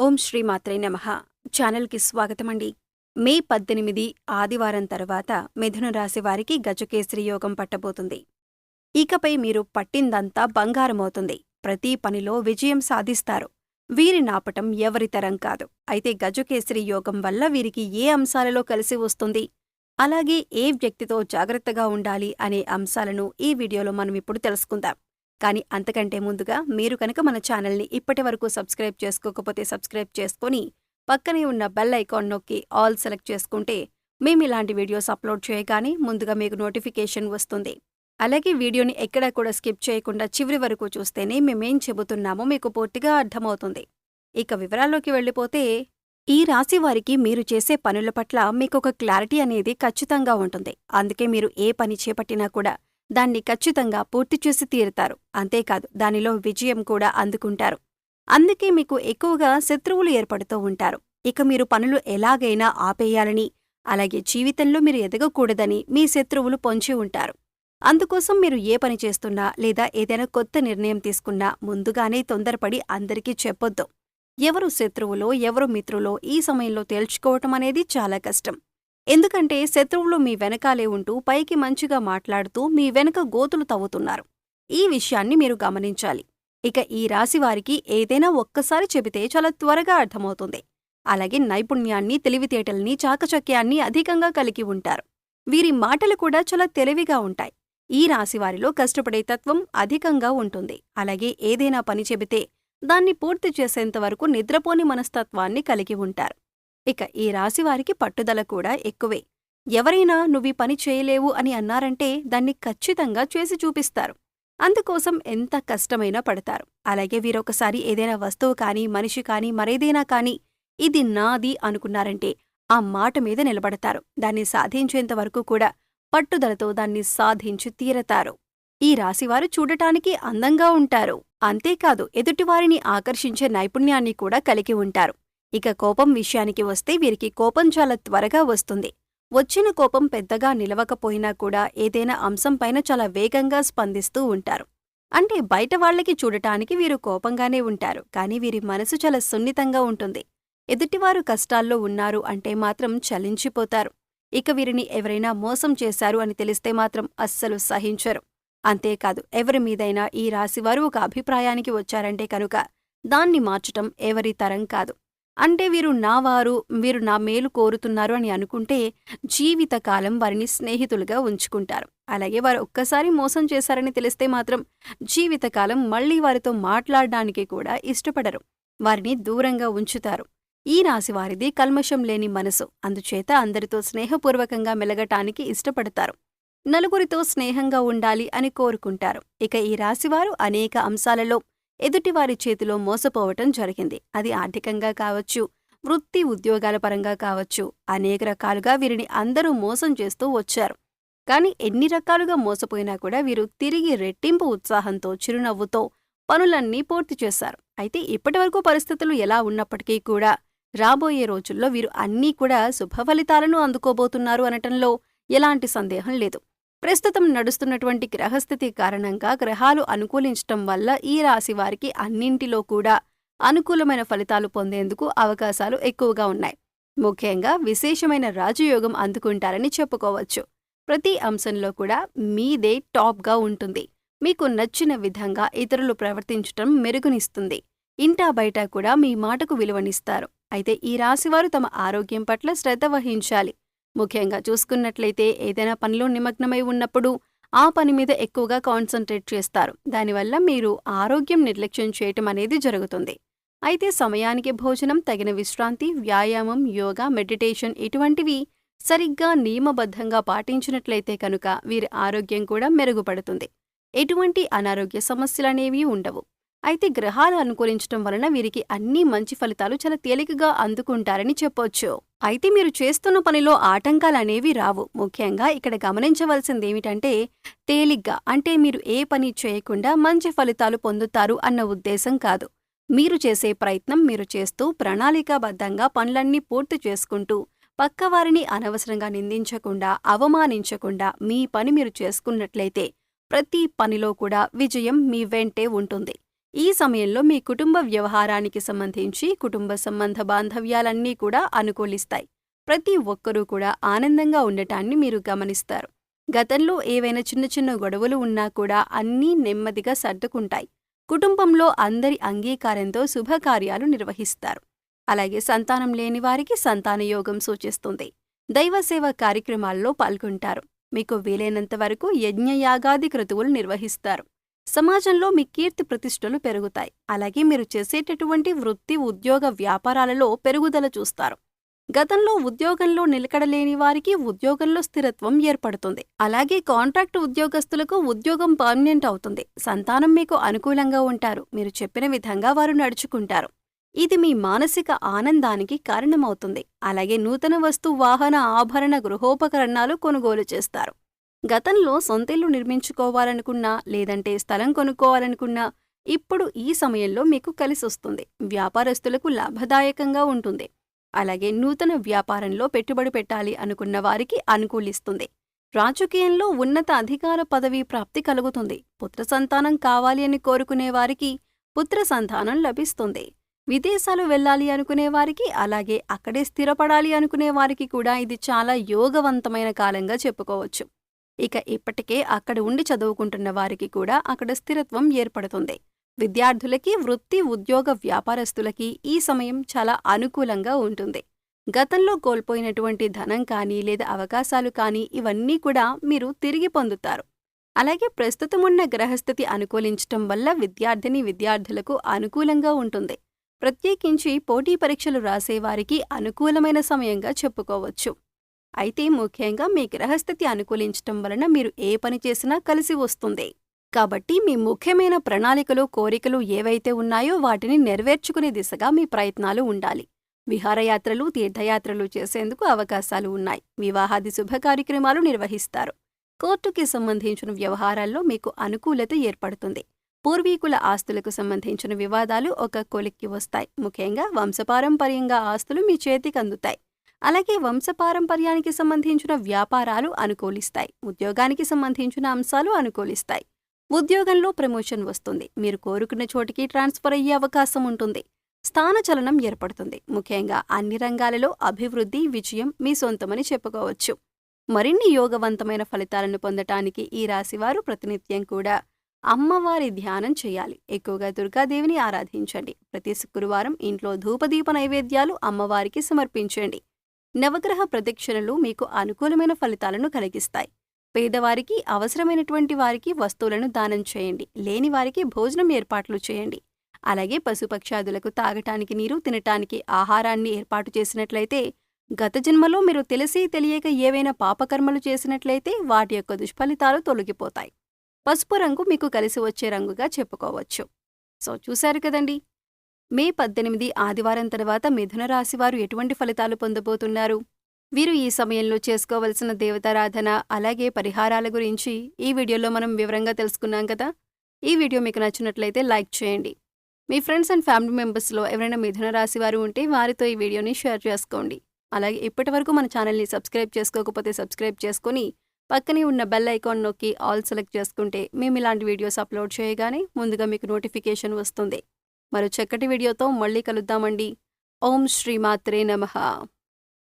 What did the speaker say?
ఓం శ్రీ మాత్రే నమః. ఛానల్కి స్వాగతమండి. మే 18 ఆదివారం తర్వాత మిథున రాశి వారికి గజకేసరి యోగం పట్టబోతుంది. ఇకపై మీరు పట్టిందంతా బంగారమవుతుంది. ప్రతి పనిలో విజయం సాధిస్తారు. వీరి నాపటం ఎవరి తరం కాదు. అయితే గజకేసరి యోగం వల్ల వీరికి ఏ అంశాలలో కలిసి వస్తుంది, అలాగే ఏ వ్యక్తితో జాగ్రత్తగా ఉండాలి అనే అంశాలను ఈ వీడియోలో మనం ఇప్పుడు తెలుసుకుందాం. కానీ అంతకంటే ముందుగా మీరు కనుక మన ఛానల్ని ఇప్పటి వరకు సబ్స్క్రైబ్ చేసుకోకపోతే సబ్స్క్రైబ్ చేసుకొని పక్కనే ఉన్న బెల్ ఐకాన్ నొక్కి ఆల్ సెలెక్ట్ చేసుకుంటే మేము ఇలాంటి వీడియోస్ అప్లోడ్ చేయగానే ముందుగా మీకు నోటిఫికేషన్ వస్తుంది. అలాగే వీడియోని ఎక్కడా కూడా స్కిప్ చేయకుండా చివరి వరకు చూస్తేనే మేమేం చెబుతున్నామో మీకు పూర్తిగా అర్థమవుతుంది. ఇక వివరాల్లోకి వెళ్ళిపోతే, ఈ రాశి వారికి మీరు చేసే పనుల పట్ల మీకొక క్లారిటీ అనేది ఖచ్చితంగా ఉంటుంది. అందుకే మీరు ఏ పని చేపట్టినా కూడా దాన్ని ఖచ్చితంగా పూర్తి చేసి తీరుతారు. అంతేకాదు దానిలో విజయం కూడా అందుకుంటారు. అందుకే మీకు ఎక్కువగా శత్రువులు ఏర్పడుతూ ఉంటారు. ఇక మీరు పనులు ఎలాగైనా ఆపేయాలని, అలాగే జీవితంలో మీరు ఎదగకూడదని మీ శత్రువులు పొంచి ఉంటారు. అందుకోసం మీరు ఏ పని చేస్తున్నా లేదా ఏదైనా కొత్త నిర్ణయం తీసుకున్నా ముందుగానే తొందరపడి అందరికీ చెప్పొద్దు. ఎవరు శత్రువులో ఎవరు మిత్రులో ఈ సమయంలో తేల్చుకోవటం అనేది చాలా కష్టం. ఎందుకంటే శత్రువులు మీ వెనకాలే ఉంటూ పైకి మంచిగా మాట్లాడుతూ మీ వెనక గోతులు తవ్వుతున్నారు. ఈ విషయాన్ని మీరు గమనించాలి. ఇక ఈ రాశివారికి ఏదైనా ఒక్కసారి చెబితే చాలా త్వరగా అర్థమవుతుంది. అలాగే నైపుణ్యాన్ని, తెలివితేటల్ని, చాకచక్యాన్ని అధికంగా కలిగి ఉంటారు. వీరి మాటలు కూడా చాలా తెలివిగా ఉంటాయి. ఈ రాశివారిలో కష్టపడే తత్వం అధికంగా ఉంటుంది. అలాగే ఏదైనా పని చెబితే దాన్ని పూర్తి చేసేంతవరకు నిద్రపోని మనస్తత్వాన్ని కలిగి ఉంటారు. ఇక ఈ రాశివారికి పట్టుదల కూడా ఎక్కువే. ఎవరైనా నువ్వీ పని చేయలేవు అని అన్నారంటే దాన్ని ఖచ్చితంగా చేసి చూపిస్తారు. అందుకోసం ఎంత కష్టమైనా పడతారు. అలాగే వీరొకసారి ఏదైనా వస్తువు కానీ, మనిషి కానీ, మరేదైనా కానీ ఇది నాది అనుకున్నారంటే ఆ మాట మీద నిలబడతారు. దాన్ని సాధించేంతవరకు కూడా పట్టుదలతో దాన్ని సాధించి తీరతారు. ఈ రాశివారు చూడటానికి అందంగా ఉంటారు. అంతేకాదు ఎదుటివారిని ఆకర్షించే నైపుణ్యాన్ని కూడా కలిగి ఉంటారు. ఇక కోపం విషయానికి వస్తే వీరికి కోపం చాలా త్వరగా వస్తుంది. వచ్చిన కోపం పెద్దగా నిలవకపోయినా కూడా ఏదైనా అంశంపైన చాలా వేగంగా స్పందిస్తూ ఉంటారు. అంటే బయట వాళ్లకి చూడటానికి వీరు కోపంగానే ఉంటారు, కానీ వీరి మనసు చాలా సున్నితంగా ఉంటుంది. ఎదుటివారు కష్టాల్లో ఉన్నారు అంటే మాత్రం చలించిపోతారు. ఇక వీరిని ఎవరైనా మోసం చేశారు అని తెలిస్తే మాత్రం అస్సలు సహించరు. అంతేకాదు ఎవరి మీదైనా ఈ రాశివారు ఒక అభిప్రాయానికి వచ్చారంటే కనుక దాన్ని మార్చటం ఎవరి తరం కాదు. అంటే వీరు నా మేలు కోరుతున్నారు అని అనుకుంటే జీవితకాలం వారిని స్నేహితులుగా ఉంచుకుంటారు. అలాగే వారు ఒక్కసారి మోసం చేశారని తెలిస్తే మాత్రం జీవితకాలం మళ్లీ వారితో మాట్లాడడానికి కూడా ఇష్టపడరు. వారిని దూరంగా ఉంచుతారు. ఈ రాశివారిది కల్మషం లేని మనసు. అందుచేత అందరితో స్నేహపూర్వకంగా మెలగటానికి ఇష్టపడతారు. నలుగురితో స్నేహంగా ఉండాలి అని కోరుకుంటారు. ఇక ఈ రాశివారు అనేక అంశాలలో ఎదుటివారి చేతిలో మోసపోవటం జరిగింది. అది ఆర్థికంగా కావచ్చు, వృత్తి ఉద్యోగాల పరంగా కావచ్చు. అనేక రకాలుగా వీరిని అందరూ మోసం చేస్తూ వచ్చారు. కాని ఎన్ని రకాలుగా మోసపోయినా కూడా వీరు తిరిగి రెట్టింపు ఉత్సాహంతో, చిరునవ్వుతో పనులన్నీ పూర్తి చేశారు. అయితే ఇప్పటివరకు పరిస్థితులు ఎలా ఉన్నప్పటికీ కూడా రాబోయే రోజుల్లో వీరు అన్నీ కూడా శుభఫలితాలను అందుకోబోతున్నారు అనటంలో ఎలాంటి సందేహం లేదు. ప్రస్తుతం నడుస్తున్నటువంటి గ్రహస్థితి కారణంగా గ్రహాలు అనుకూలించటం వల్ల ఈ రాశివారికి అన్నింటిలో కూడా అనుకూలమైన ఫలితాలు పొందేందుకు అవకాశాలు ఎక్కువగా ఉన్నాయి. ముఖ్యంగా విశేషమైన రాజయోగం అందుకుంటారని చెప్పుకోవచ్చు. ప్రతి అంశంలో కూడా మీదే టాప్గా ఉంటుంది. మీకు నచ్చిన విధంగా ఇతరులు ప్రవర్తించటం మెరుగునిస్తుంది. ఇంటా బయట కూడా మీ మాటకు విలువనిస్తారు. అయితే ఈ రాశివారు తమ ఆరోగ్యం పట్ల శ్రద్ధ వహించాలి. ముఖ్యంగా చూసుకున్నట్లయితే ఏదైనా పనిలో నిమగ్నమై ఉన్నప్పుడు ఆ పని మీద ఎక్కువగా కాన్సంట్రేట్ చేస్తారు. దానివల్ల మీరు ఆరోగ్యం నిర్లక్ష్యం చేయటం అనేది జరుగుతుంది. అయితే సమయానికి భోజనం, తగిన విశ్రాంతి, వ్యాయామం, యోగా, మెడిటేషన్ ఇటువంటివి సరిగ్గా నియమబద్ధంగా పాటించినట్లయితే కనుక వీరి ఆరోగ్యం కూడా మెరుగుపడుతుంది. ఎటువంటి అనారోగ్య సమస్యలనేవి ఉండవు. అయితే గ్రహాలు అనుకూలించటం వలన వీరికి అన్ని మంచి ఫలితాలు చాలా తేలికగా అందుకుంటారని చెప్పొచ్చు. అయితే మీరు చేస్తున్న పనిలో ఆటంకాలనేవి రావు. ముఖ్యంగా ఇక్కడ గమనించవలసిందేమిటంటే తేలిగ్గా అంటే మీరు ఏ పని చేయకుండా మంచి ఫలితాలు పొందుతారు అన్న ఉద్దేశం కాదు. మీరు చేసే ప్రయత్నం మీరు చేస్తూ ప్రణాళికాబద్ధంగా పనులన్నీ పూర్తి చేసుకుంటూ పక్కవారిని అనవసరంగా నిందించకుండా, అవమానించకుండా మీ పని మీరు చేసుకున్నట్లయితే ప్రతి పనిలో కూడా విజయం మీ వెంటే ఉంటుంది. ఈ సమయంలో మీ కుటుంబ వ్యవహారానికి సంబంధించి కుటుంబ సంబంధ బాంధవ్యాలన్నీ కూడా అనుకూలిస్తాయి. ప్రతి ఒక్కరూ కూడా ఆనందంగా ఉండటాన్ని మీరు గమనిస్తారు. గతంలో ఏవైనా చిన్న చిన్న గొడవలు ఉన్నా కూడా అన్నీ నెమ్మదిగా సర్దుకుంటాయి. కుటుంబంలో అందరి అంగీకారంతో శుభకార్యాలు నిర్వహిస్తారు. అలాగే సంతానం లేని వారికి సంతానయోగం సూచిస్తుంది. దైవసేవ కార్యక్రమాల్లో పాల్గొంటారు. మీకు వీలైనంత వరకు యజ్ఞయాగాది క్రతువులు నిర్వహిస్తారు. సమాజంలో మీ కీర్తి ప్రతిష్టలు పెరుగుతాయి. అలాగే మీరు చేసేటటువంటి వృత్తి ఉద్యోగ వ్యాపారాలలో పెరుగుదల చూస్తారు. గతంలో ఉద్యోగంలో నిలకడలేని వారికి ఉద్యోగంలో స్థిరత్వం ఏర్పడుతుంది. అలాగే కాంట్రాక్ట్ ఉద్యోగస్తులకు ఉద్యోగం పర్మనెంట్ అవుతుంది. సంతానం మీకు అనుకూలంగా ఉంటారు. మీరు చెప్పిన విధంగా వారు నడుచుకుంటారు. ఇది మీ మానసిక ఆనందానికి కారణమవుతుంది. అలాగే నూతన వస్తు వాహన ఆభరణ గృహోపకరణాలు కొనుగోలు చేస్తారు. గతంలో సొంతిల్లు నిర్మించుకోవాలనుకున్నా లేదంటే స్థలం కొనుక్కోవాలనుకున్నా ఇప్పుడు ఈ సమయంలో మీకు కలిసొస్తుంది. వ్యాపారస్తులకు లాభదాయకంగా ఉంటుంది. అలాగే నూతన వ్యాపారంలో పెట్టుబడి పెట్టాలి అనుకున్న వారికి అనుకూలిస్తుంది. రాజకీయంలో ఉన్నత అధికార పదవీ ప్రాప్తి కలుగుతుంది. పుత్ర సంతానం కావాలి అని కోరుకునే వారికి పుత్ర సంతానం లభిస్తుంది. విదేశాలు వెళ్ళాలి అనుకునే వారికి అలాగే అక్కడే స్థిరపడాలి అనుకునే వారికి కూడా ఇది చాలా యోగవంతమైన కాలంగా చెప్పుకోవచ్చు. ఇక ఇప్పటికే అక్కడ ఉండి చదువుకుంటున్న వారికి కూడా అక్కడ స్థిరత్వం ఏర్పడుతుంది. విద్యార్థులకి వృత్తి ఉద్యోగ వ్యాపారస్తులకి ఈ సమయం చాలా అనుకూలంగా ఉంటుంది. గతంలో కోల్పోయినటువంటి ధనం కానీ లేదా అవకాశాలు కానీ ఇవన్నీ కూడా మీరు తిరిగి పొందుతారు. అలాగే ప్రస్తుతమున్న గ్రహస్థితి అనుకూలించటం వల్ల విద్యార్థులకు అనుకూలంగా ఉంటుంది. ప్రత్యేకించి పోటీ పరీక్షలు రాసేవారికి అనుకూలమైన సమయంగా చెప్పుకోవచ్చు. అయితే ముఖ్యంగా మీ గ్రహస్థితి అనుకూలించటం వలన మీరు ఏ పని చేసినా కలిసి వస్తుంది. కాబట్టి మీ ముఖ్యమైన ప్రణాళికలు కోరికలు ఏవైతే ఉన్నాయో వాటిని నెరవేర్చుకునే దిశగా మీ ప్రయత్నాలు ఉండాలి. విహారయాత్రలు తీర్థయాత్రలు చేసేందుకు అవకాశాలు ఉన్నాయి. వివాహాది శుభ కార్యక్రమాలు నిర్వహిస్తారు. కోర్టుకి సంబంధించిన వ్యవహారాల్లో మీకు అనుకూలత ఏర్పడుతుంది. పూర్వీకుల ఆస్తులకు సంబంధించిన వివాదాలు ఒక కొలిక్కి వస్తాయి. ముఖ్యంగా వంశపారంపర్యంగా ఆస్తులు మీ చేతికి అందుతాయి. అలాగే వంశపారంపర్యానికి సంబంధించిన వ్యాపారాలు అనుకూలిస్తాయి. ఉద్యోగానికి సంబంధించిన అంశాలు అనుకూలిస్తాయి. ఉద్యోగంలో ప్రమోషన్ వస్తుంది. మీరు కోరుకున్న చోటికి ట్రాన్స్ఫర్ అయ్యే అవకాశం ఉంటుంది. స్థానచలనం ఏర్పడుతుంది. ముఖ్యంగా అన్ని రంగాలలో అభివృద్ధి విజయం మీ సొంతమని చెప్పుకోవచ్చు. మరిన్ని యోగవంతమైన ఫలితాలను పొందటానికి ఈ రాశివారు ప్రతినిత్యం కూడా అమ్మవారి ధ్యానం చేయాలి. ఎక్కువగా దుర్గాదేవిని ఆరాధించండి. ప్రతి శుక్రవారం ఇంట్లో ధూపదీప నైవేద్యాలు అమ్మవారికి సమర్పించండి. నవగ్రహ ప్రదక్షిణలు మీకు అనుకూలమైన ఫలితాలను కలిగిస్తాయి. పేదవారికి అవసరమైనటువంటి వారికి వస్తువులను దానం చేయండి. లేని వారికి భోజనం ఏర్పాట్లు చేయండి. అలాగే పశుపక్షాదులకు తాగటానికి నీరు, తినటానికి ఆహారాన్ని ఏర్పాటు చేసినట్లయితే గత జన్మలో మీరు తెలిసి తెలియక ఏవైనా పాపకర్మలు చేసినట్లయితే వాటి యొక్క దుష్ఫలితాలు తొలగిపోతాయి. పసుపు రంగు మీకు కలిసి వచ్చే రంగుగా చెప్పుకోవచ్చు. సో చూశారు కదండి, మే 18 ఆదివారం తర్వాత మిథున రాశివారు ఎటువంటి ఫలితాలు పొందబోతున్నారు. వీరు ఈ సమయంలో చేసుకోవలసిన దేవతారాధన అలాగే పరిహారాల గురించి ఈ వీడియోలో మనం వివరంగా తెలుసుకున్నాం కదా. ఈ వీడియో మీకు నచ్చినట్లయితే లైక్ చేయండి. మీ ఫ్రెండ్స్ అండ్ ఫ్యామిలీ మెంబర్స్లో ఎవరైనా మిథున రాశివారు ఉంటే వారితో ఈ వీడియోని షేర్ చేసుకోండి. అలాగే ఇప్పటివరకు మన ఛానల్ని సబ్స్క్రైబ్ చేసుకోకపోతే సబ్స్క్రైబ్ చేసుకొని పక్కనే ఉన్న బెల్ ఐకాన్ నొక్కి ఆల్ సెలెక్ట్ చేసుకుంటే మేము ఇలాంటి వీడియోస్ అప్లోడ్ చేయగానే ముందుగా మీకు నోటిఫికేషన్ వస్తుంది. మరో చక్కటి వీడియోతో మళ్ళీ కలుద్దామండి. ఓం శ్రీమాత్రే నమః.